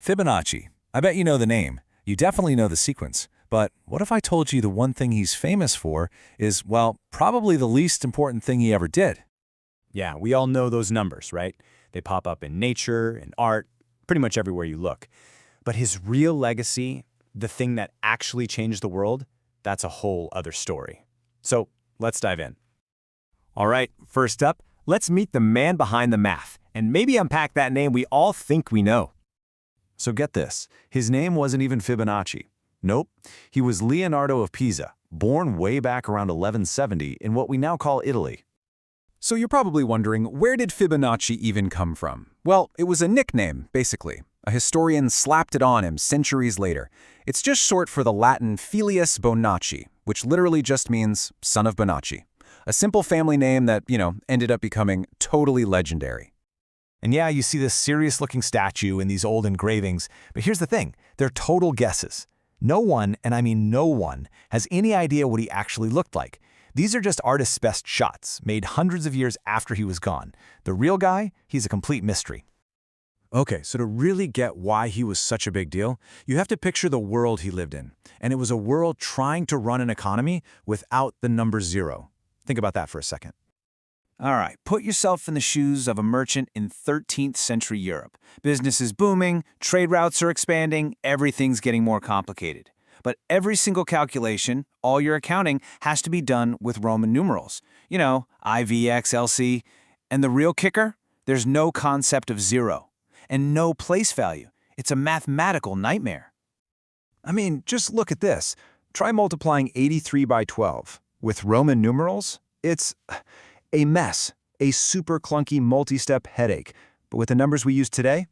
Fibonacci. I bet you know the name. You definitely know the sequence. But what if I told you the one thing he's famous for is, well, probably the least important thing he ever did? Yeah, we all know those numbers, right? They pop up in nature, in art, pretty much everywhere you look. But his real legacy, the thing that actually changed the world, that's a whole other story. So let's dive in. All right, first up, let's meet the man behind the math, and maybe unpack that name we all think we know. So get this, his name wasn't even Fibonacci. Nope, he was Leonardo of Pisa, born way back around 1170 in what we now call Italy. So you're probably wondering, where did Fibonacci even come from? Well, it was a nickname, basically. A historian slapped it on him centuries later. It's just short for the Latin Filius Bonacci, which literally just means son of Bonacci. A simple family name that, ended up becoming totally legendary. And yeah, you see this serious-looking statue in these old engravings, but here's the thing, they're total guesses. No one, and I mean no one, has any idea what he actually looked like. These are just artists' best shots, made hundreds of years after he was gone. The real guy, he's a complete mystery. Okay, so to really get why he was such a big deal, you have to picture the world he lived in. And it was a world trying to run an economy without the number zero. Think about that for a second. All right, put yourself in the shoes of a merchant in 13th century Europe. Business is booming, trade routes are expanding, everything's getting more complicated. But every single calculation, all your accounting, has to be done with Roman numerals. IV, X, LC. And the real kicker? There's no concept of zero. And no place value. It's a mathematical nightmare. I mean, just look at this. Try multiplying 83 by 12. With Roman numerals, it's a mess, a super clunky multi-step headache. But with the numbers we use today,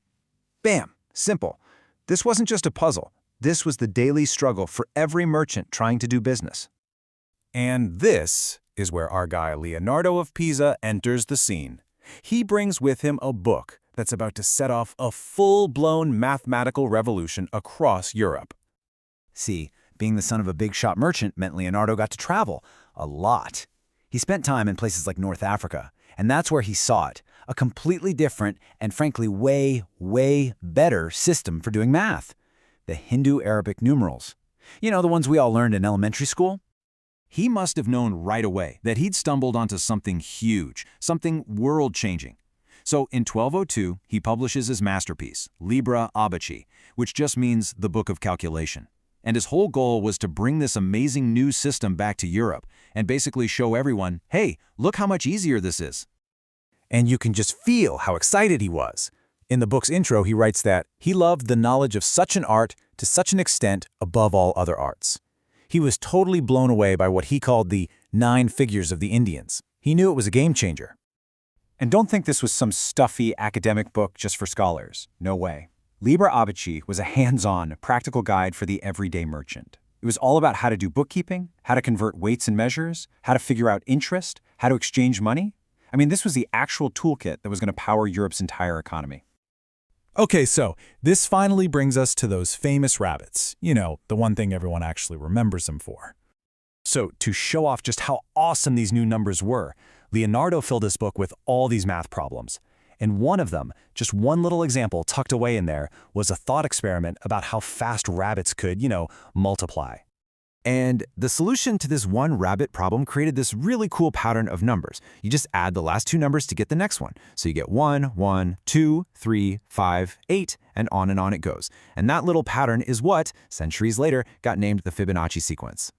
bam, simple. This wasn't just a puzzle. This was the daily struggle for every merchant trying to do business. And this is where our guy Leonardo of Pisa enters the scene. He brings with him a book that's about to set off a full-blown mathematical revolution across Europe. See, being the son of a big-shot merchant meant Leonardo got to travel a lot. He spent time in places like North Africa, and that's where he saw it, a completely different and frankly way, way better system for doing math. The Hindu-Arabic numerals. The ones we all learned in elementary school? He must have known right away that he'd stumbled onto something huge, something world-changing. So in 1202, he publishes his masterpiece, Liber Abaci, which just means the Book of Calculation. And his whole goal was to bring this amazing new system back to Europe and basically show everyone, hey, look how much easier this is. And you can just feel how excited he was. In the book's intro, he writes that he loved the knowledge of such an art to such an extent above all other arts. He was totally blown away by what he called the 9 figures of the Indians. He knew it was a game changer. And don't think this was some stuffy academic book just for scholars. No way. Liber Abaci was a hands-on, practical guide for the everyday merchant. It was all about how to do bookkeeping, how to convert weights and measures, how to figure out interest, how to exchange money. I mean, this was the actual toolkit that was going to power Europe's entire economy. Okay, so this finally brings us to those famous rabbits. The one thing everyone actually remembers them for. So to show off just how awesome these new numbers were, Leonardo filled this book with all these math problems. And one of them, just one little example tucked away in there, was a thought experiment about how fast rabbits could, multiply. And the solution to this one rabbit problem created this really cool pattern of numbers. You just add the last 2 numbers to get the next one. So you get 1, 1, 2, 3, 5, 8, and on it goes. And that little pattern is what, centuries later, got named the Fibonacci sequence.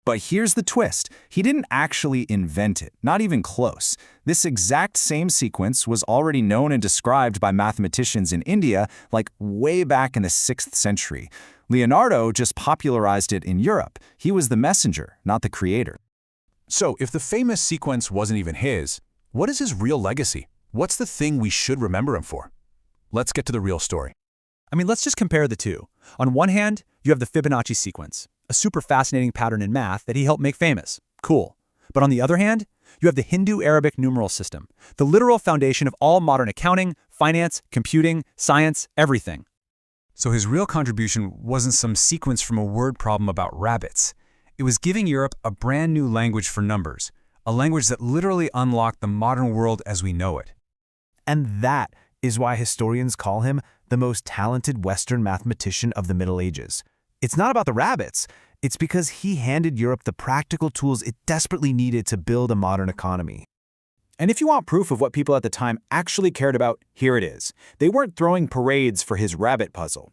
But here's the twist. He didn't actually invent it, not even close. This exact same sequence was already known and described by mathematicians in India, like way back in the 6th century. Leonardo just popularized it in Europe. He was the messenger, not the creator. So if the famous sequence wasn't even his, what is his real legacy? What's the thing we should remember him for? Let's get to the real story. Let's just compare the two. On one hand, you have the Fibonacci sequence, a super fascinating pattern in math that he helped make famous. Cool. But on the other hand, you have the Hindu-Arabic numeral system, the literal foundation of all modern accounting, finance, computing, science, everything. So his real contribution wasn't some sequence from a word problem about rabbits. It was giving Europe a brand new language for numbers, a language that literally unlocked the modern world as we know it. And that is why historians call him the most talented Western mathematician of the Middle Ages. It's not about the rabbits. It's because he handed Europe the practical tools it desperately needed to build a modern economy. And if you want proof of what people at the time actually cared about, here it is. They weren't throwing parades for his rabbit puzzle.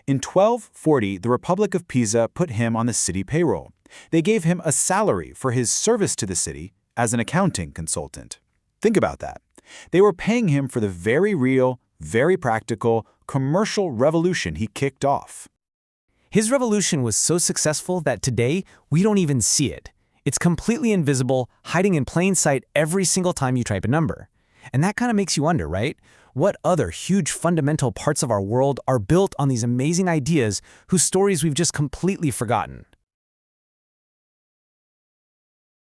In 1240, the Republic of Pisa put him on the city payroll. They gave him a salary for his service to the city as an accounting consultant. Think about that. They were paying him for the very real, very practical, commercial revolution he kicked off. His revolution was so successful that today we don't even see it. It's completely invisible, hiding in plain sight every single time you type a number. And that kind of makes you wonder, right? What other huge fundamental parts of our world are built on these amazing ideas whose stories we've just completely forgotten?